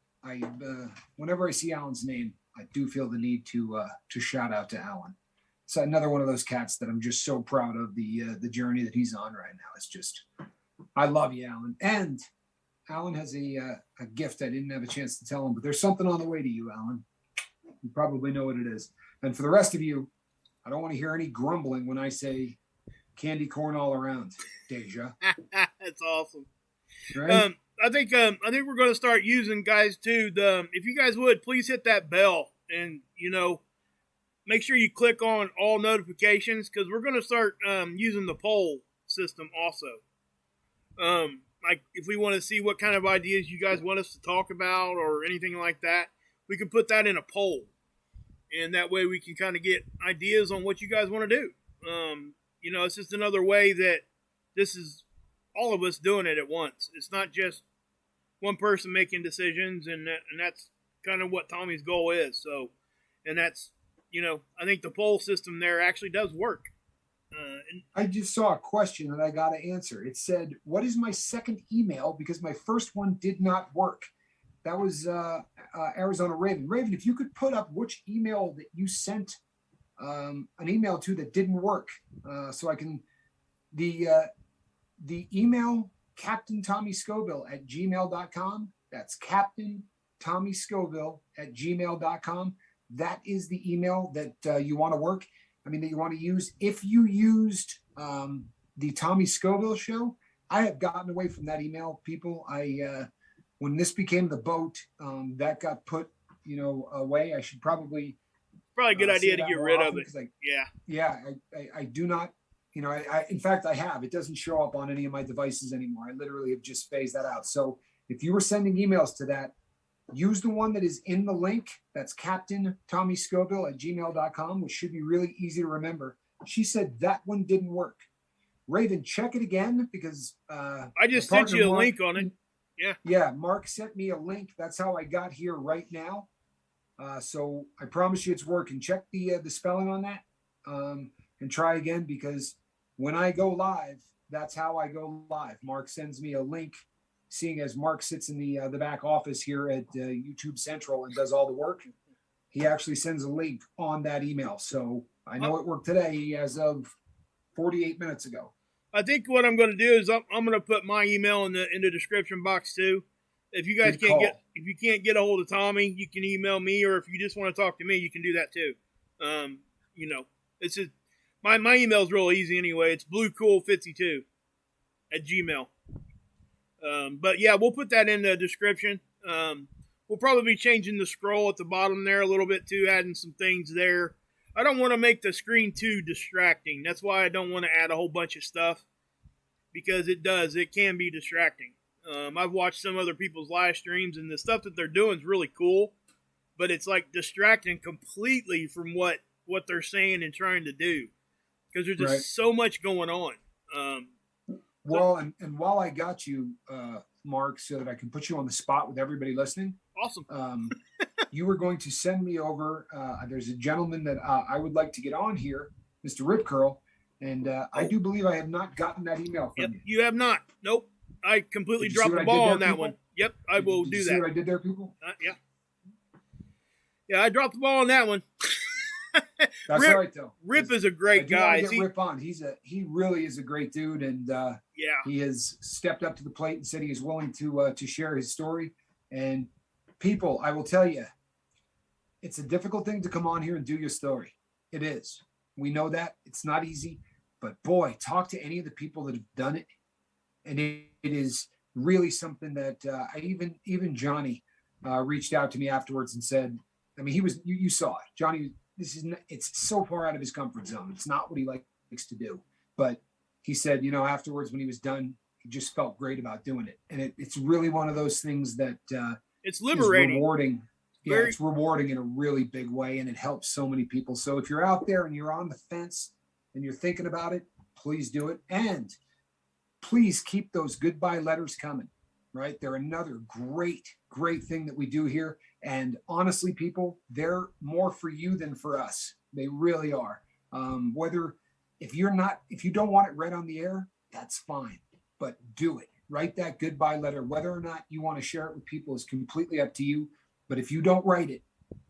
S2: Whenever I see Alan's name, I do feel the need to shout out to Alan. It's another one of those cats that I'm just so proud of the journey that he's on right now. It's just, I love you, Alan. And Alan has a gift I didn't have a chance to tell him, but there's something on the way to you, Alan. You probably know what it is. And for the rest of you, I don't want to hear any grumbling when I say candy corn all around, Deja.
S1: That's awesome.
S2: Right?
S1: I think we're going to start using, guys, too. If you guys would, please hit that bell and, make sure you click on all notifications, because we're going to start using the poll system also. Like if we want to see what kind of ideas you guys want us to talk about or anything like that, we can put that in a poll. And that way we can kind of get ideas on what you guys want to do. It's just another way that this is all of us doing it at once. It's not just one person making decisions, and that's kind of what Tommy's goal is. So, and that's, I think the poll system there actually does work.
S2: I just saw a question that I got to answer. It said, what is my second email? Because my first one did not work. Arizona Raven. Raven, if you could put up which email that you sent an email to that didn't work, so I can the email Captain Tommy Scoville at gmail.com. That's Captain Tommy Scoville at gmail.com. That is the email that you want to that you want to use. If you used the Tommy Scoville show, I have gotten away from that email, people. When this became the boat, that got put, away. I should probably
S1: a good idea to get rid of it.
S2: I do not, in fact, I have. It doesn't show up on any of my devices anymore. I literally have just phased that out. So if you were sending emails to that, use the one that is in the link. That's Captain Tommy Scoville at gmail.com, which should be really easy to remember. She said that one didn't work. Raven, check it again because
S1: I just sent you a link on it. Yeah.
S2: Yeah. Mark sent me a link. That's how I got here right now. So I promise you it's working. Check the spelling on that and try again, because when I go live, that's how I go live. Mark sends me a link, seeing as Mark sits in the back office here at YouTube Central and does all the work. He actually sends a link on that email. So I know it worked today as of 48 minutes ago.
S1: I think what I'm going to do is I'm going to put my email in the description box too. If you guys if you can't get a hold of Tommy, you can email me, or if you just want to talk to me, you can do that too. It's just my email is real easy anyway. It's bluecool52 at Gmail. But yeah, we'll put that in the description. We'll probably be changing the scroll at the bottom there a little bit too, adding some things there. I don't want to make the screen too distracting. That's why I don't want to add a whole bunch of stuff, because it can be distracting. I've watched some other people's live streams, and the stuff that they're doing is really cool, but it's like distracting completely from what they're saying and trying to do, because there's just so much going on.
S2: Well, and while I got you, Mark, so that I can put you on the spot with everybody listening.
S1: Awesome.
S2: You were going to send me over. There's a gentleman that I would like to get on here, Mr. Rip Curl, and I do believe I have not gotten that email from you.
S1: You have not. Nope. I completely dropped the ball on that people? One. Yep, I will do that.
S2: See what I did there, people?
S1: Yeah. Yeah, I dropped the ball on that one.
S2: That's all right, though.
S1: Rip is a great guy.
S2: Rip on. He really is a great dude, and he has stepped up to the plate and said he is willing to share his story. And people, I will tell you, it's a difficult thing to come on here and do your story. It is. We know that it's not easy, but boy, talk to any of the people that have done it, and it is really something that even Johnny reached out to me afterwards and said, I mean, you saw it, Johnny. It's so far out of his comfort zone. It's not what he likes to do. But he said, afterwards when he was done, he just felt great about doing it. And it's really one of those things that
S1: it's liberating,
S2: rewarding. Yeah, it's rewarding in a really big way, and it helps so many people. So if you're out there and you're on the fence and you're thinking about it, please do it. And please keep those goodbye letters coming, right? They're another great thing that we do here. And honestly, people, they're more for you than for us. They really are. If you don't want it read on the air, that's fine, but do it. Write that goodbye letter. Whether or not you want to share it with people is completely up to you. But if you don't write it,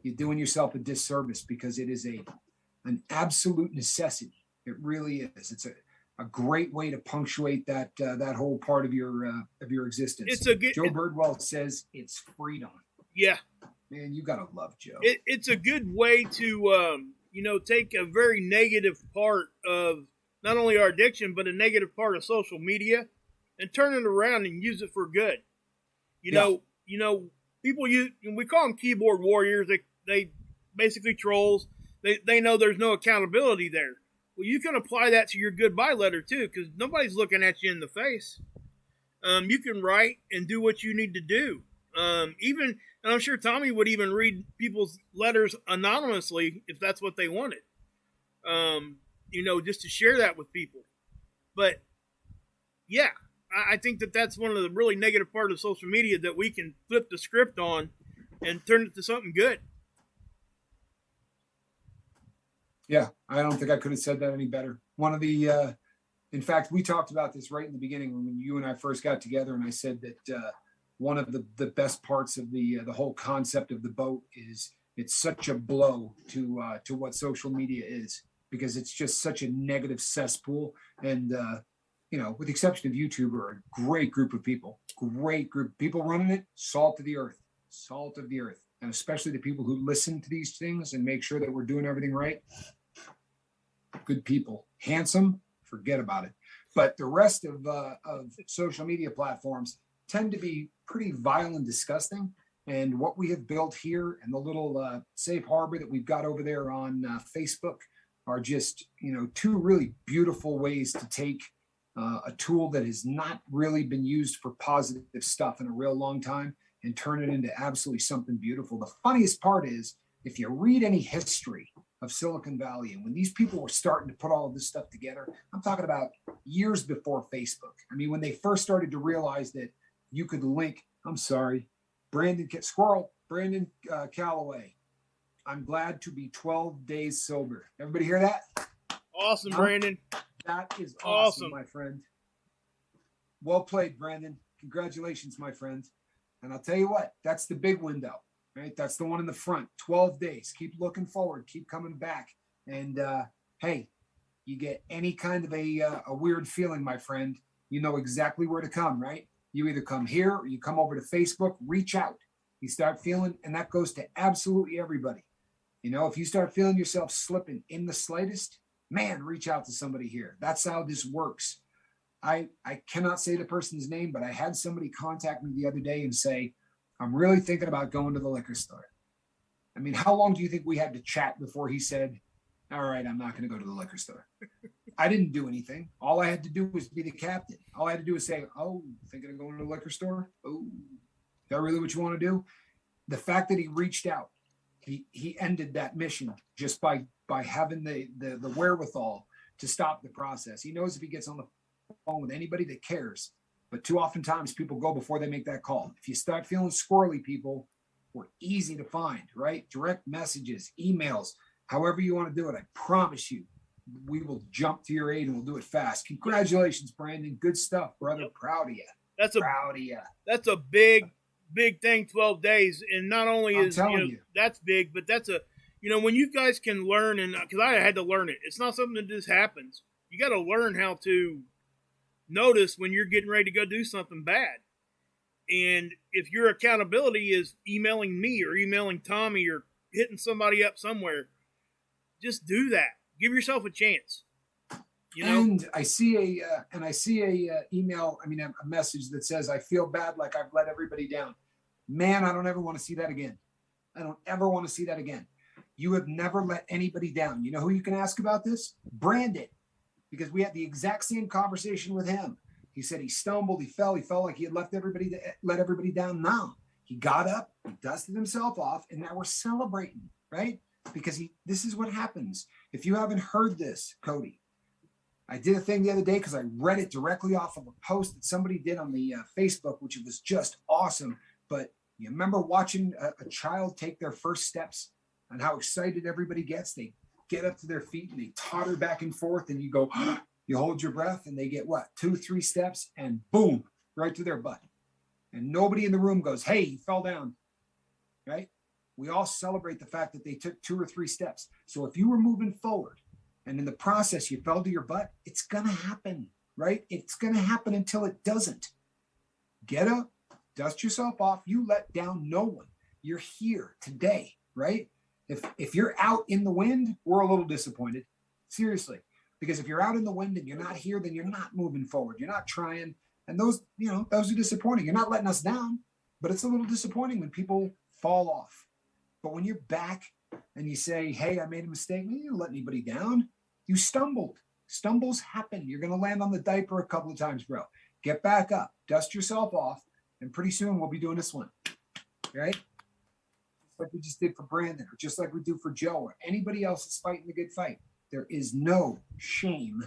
S2: you're doing yourself a disservice, because it is an absolute necessity. It really is. It's a great way to punctuate that whole part of your existence. Joe Birdwell says it's freedom.
S1: Yeah,
S2: man, you gotta love Joe.
S1: It's a good way to take a very negative part of not only our addiction, but a negative part of social media, and turn it around and use it for good. People we call them keyboard warriors. They basically trolls. They know there's no accountability there. Well, you can apply that to your goodbye letter too, because nobody's looking at you in the face. You can write and do what you need to do. And I'm sure Tommy would even read people's letters anonymously if that's what they wanted. Just to share that with people. But yeah, I think that's one of the really negative part of social media that we can flip the script on and turn it to something good.
S2: Yeah, I don't think I could have said that any better. One of the, in fact, we talked about this right in the beginning when you and I first got together, and I said that one of the best parts of the whole concept of the boat is it's such a blow to what social media is, because it's just such a negative cesspool. And with the exception of YouTube, are a great group of people, running it, salt of the earth, and especially the people who listen to these things and make sure that we're doing everything right. Good people. Handsome, forget about it. But the rest of social media platforms tend to be pretty vile and disgusting. And what we have built here and the little safe harbor that we've got over there on Facebook are just, two really beautiful ways to take a tool that has not really been used for positive stuff in a real long time and turn it into absolutely something beautiful. The funniest part is, if you read any history of Silicon Valley, and when these people were starting to put all of this stuff together, I'm talking about years before Facebook. I mean, when they first started to realize that you could link, Brandon Calloway, I'm glad to be 12 days sober. Everybody hear that?
S1: Awesome, Brandon.
S2: That is awesome, my friend. Well played, Brandon. Congratulations, my friend. And I'll tell you what, that's the big window, right? That's the one in the front. 12 days. Keep looking forward. Keep coming back. And hey, you get any kind of a weird feeling, my friend, you know exactly where to come, right? You either come here or you come over to Facebook, reach out. You start feeling, and that goes to absolutely everybody. If you start feeling yourself slipping in the slightest, man, reach out to somebody here. That's how this works. I cannot say the person's name, but I had somebody contact me the other day and say, I'm really thinking about going to the liquor store. I mean, how long do you think we had to chat before he said, all right, I'm not going to go to the liquor store? I didn't do anything. All I had to do was be the captain. All I had to do was say, oh, thinking of going to the liquor store? Oh, is that really what you want to do? The fact that he reached out, he ended that mission just by having the wherewithal to stop the process. He knows if he gets on the phone with anybody that cares, but too often times people go before they make that call. If you start feeling squirrely, people, we're easy to find, right? Direct messages, emails, however you want to do it. I promise you, we will jump to your aid and we'll do it fast. Congratulations, Brandon. Good stuff, brother. Proud of you. Proud of you.
S1: That's a big thing, 12 days. And not only is that's big, but that's when you guys can learn, and because I had to learn it. It's not something that just happens. You got to learn how to notice when you're getting ready to go do something bad. And if your accountability is emailing me or emailing Tommy or hitting somebody up somewhere, just do that. Give yourself a chance.
S2: And I see a email, a message that says, I feel bad like I've let everybody down. Man, I don't ever want to see that again. I don't ever want to see that again. You have never let anybody down. You know who you can ask about this? Brandon. Because we had the exact same conversation with him. He said he stumbled, he felt like he had let everybody down. Now he got up, he dusted himself off, and now we're celebrating, right? Because this is what happens. If you haven't heard this, Cody, I did a thing the other day because I read it directly off of a post that somebody did on the Facebook, which was just awesome. But you remember watching a child take their first steps and how excited everybody gets? They get up to their feet and they totter back and forth, and you go, you hold your breath, and they get 2-3 steps, and boom, right to their butt. And nobody in the room goes, hey, you fell down, right? We all celebrate the fact that they took 2 or 3 steps. So if you were moving forward and in the process you fell to your butt, it's going to happen, right? It's going to happen until it doesn't. Get up, dust yourself off. You let down no one. You're here today, right? If you're out in the wind, we're a little disappointed. Seriously. Because if you're out in the wind and you're not here, then you're not moving forward. You're not trying. And those are disappointing. You're not letting us down, but it's a little disappointing when people fall off. But when you're back and you say, hey, I made a mistake, you didn't let anybody down. You stumbled. Stumbles happen. You're going to land on the diaper a couple of times, bro. Get back up, dust yourself off, and pretty soon we'll be doing this one, right? Just like we just did for Brandon, or just like we do for Joe, or anybody else that's fighting the good fight. There is no shame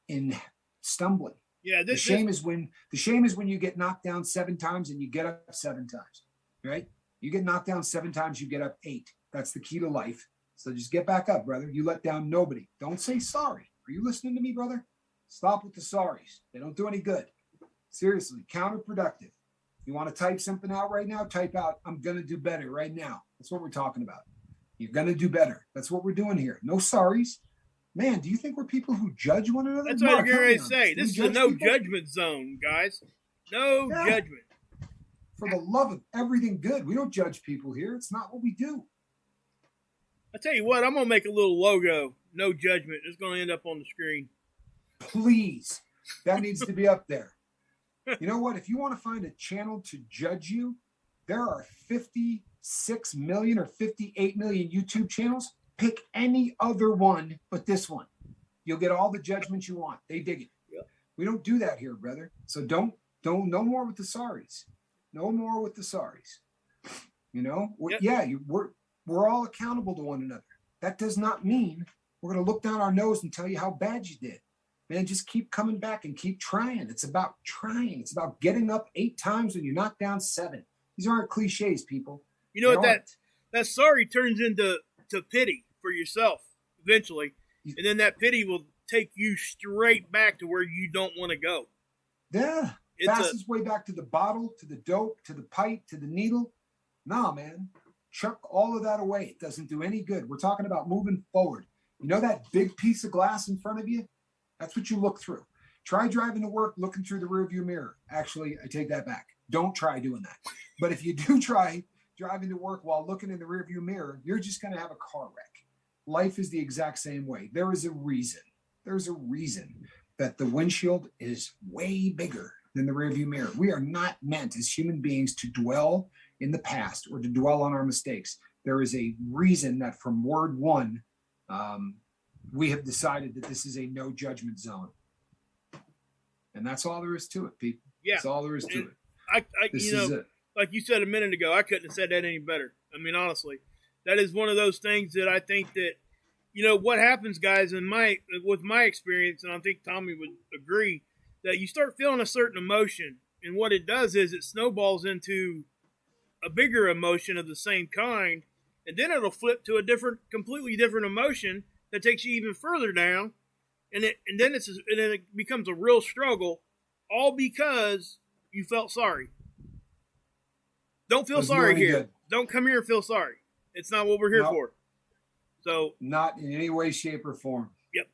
S2: in stumbling.
S1: Yeah,
S2: the shame is when you get knocked down 7 times and you get up 7 times, right? You get knocked down 7 times, you get up 8. That's the key to life. So just get back up, brother. You let down nobody. Don't say sorry. Are you listening to me, brother? Stop with the sorries. They don't do any good. Seriously, counterproductive. You want to type something out right now? Type out, I'm going to do better right now. That's what we're talking about. You're going to do better. That's what we're doing here. No sorries. Man, do you think we're people who judge one another?
S1: That's what
S2: Mark,
S1: I'm getting
S2: help
S1: ready
S2: me
S1: to
S2: on
S1: say.
S2: this.
S1: This is a no judgment zone, guys. No
S2: Yeah.
S1: judgment.
S2: For the love of everything good, we don't judge people here. It's not what we do.
S1: I tell you what, I'm gonna make a little logo. No judgment. It's gonna end up on the screen.
S2: Please, that needs to be up there. You know what? If you want to find a channel to judge you, there are 56 million or 58 million YouTube channels. Pick any other one but this one. You'll get all the judgments you want. They dig it.
S1: Yep.
S2: We don't do that here, brother. So don't no more with the sorries. No more with the sorries. You know,
S1: Yep.
S2: Yeah, we're all accountable to one another. That does not mean we're going to look down our nose and tell you how bad you did. Man, just keep coming back and keep trying. It's about trying. It's about getting up 8 times when you knock down 7. These aren't cliches, people.
S1: You know what that sorry turns into pity for yourself eventually, and then that pity will take you straight back to where you don't want to go.
S2: Yeah, fastest way back to the bottle, to the dope, to the pipe, to the needle. Nah, man, chuck all of that away. It doesn't do any good. We're talking about moving forward. You know that big piece of glass in front of you? That's what you look through. Try driving to work looking through the rearview mirror. Actually, I take that back. Don't try doing that. But if you do try driving to work while looking in the rearview mirror, you're just going to have a car wreck. Life is the exact same way. There is a reason. There's a reason that the windshield is way bigger than the rearview mirror. We are not meant as human beings to dwell in the past or to dwell on our mistakes. There is a reason that from word one, we have decided that this is a no judgment zone. And that's all there is to it, people.
S1: Yeah.
S2: That's all there is to it.
S1: Like you said a minute ago, I couldn't have said that any better. I mean, honestly, that is one of those things that I think that, what happens, guys, with my experience, and I think Tommy would agree, that you start feeling a certain emotion, and what it does is it snowballs into a bigger emotion of the same kind, and then it'll flip to a completely different emotion that takes you even further down, and then it becomes a real struggle, all because you felt sorry. Don't feel sorry here. Good. Don't come here and feel sorry. It's not what we're here for. So
S2: not in any way, shape, or form.
S1: Yep.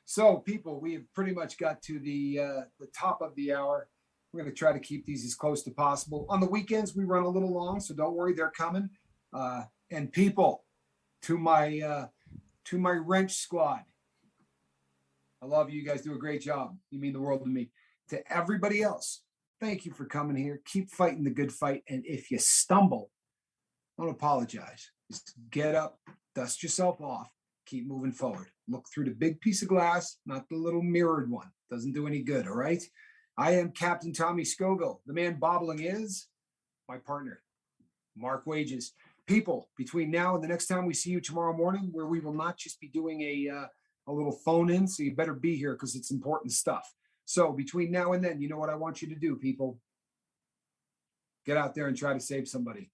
S2: So, people, we have pretty much got to the top of the hour. We're going to try to keep these as close to possible. On the weekends, we run a little long, so don't worry, they're coming. And people, to my wrench squad, I love you. You guys do a great job. You mean the world to me. To everybody else, thank you for coming here. Keep fighting the good fight. And if you stumble, don't apologize. Just get up, dust yourself off, keep moving forward. Look through the big piece of glass, not the little mirrored one. Doesn't do any good, all right? I am Captain Tommy Scoville. The man bobbling is my partner, Mark Wages. People, between now and the next time we see you tomorrow morning, where we will not just be doing a little phone in, so you better be here because it's important stuff. So between now and then, you know what I want you to do, people? Get out there and try to save somebody.